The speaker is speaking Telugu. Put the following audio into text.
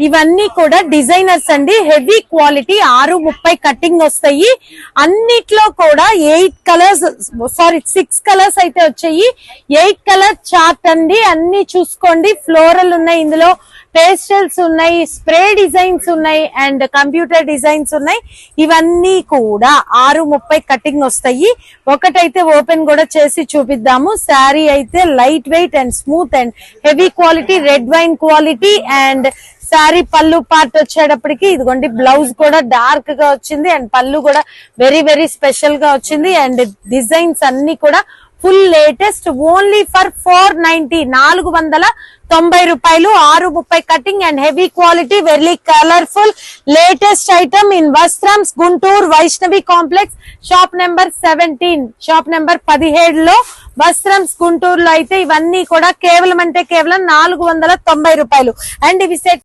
ఇవన్నీ కూడా డిజైనర్స్ అండి, హెవీ క్వాలిటీ 6:30 కటింగ్ వస్తాయి. అన్నిట్లో కూడా 8 కలర్స్, సారీ 6 కలర్స్ అయితే వచ్చాయి. 8 కలర్ చార్ట్ అండి. అన్ని చూసుకోండి, ఫ్లోరల్ ఉన్నాయి, ఇందులో పేస్టల్స్ ఉన్నాయి, స్ప్రే డిజైన్స్ ఉన్నాయి, అండ్ కంప్యూటర్ డిజైన్స్ ఉన్నాయి. ఇవన్నీ కూడా 6:30 కటింగ్ వస్తాయి. ఒకటైతే ఓపెన్ కూడా చేసి చూపిద్దాము. శారీ అయితే light weight and smooth and heavy quality, red wine quality. And sari పళ్ళు పార్ట్ వచ్చేటప్పటికి ఇదిగోండి, బ్లౌజ్ కూడా డార్క్ గా వచ్చింది అండ్ పళ్ళు కూడా వెరీ వెరీ స్పెషల్ గా వచ్చింది. అండ్ డిజైన్స్ అన్ని కూడా ఫుల్ లేటెస్ట్, ఓన్లీ ఫర్ 490, 490 రూపాయలు. 6:30 cutting and heavy quality, very colourful latest item in Vastrams, Guntur Vaishnavi complex, shop number 17, shop number 17 లో వస్త్రమ్స్ గుంటూరులో అయితే ఇవన్నీ కూడా కేవలం అంటే కేవలం 490 రూపాయలు. అండ్ ఇవి సెట్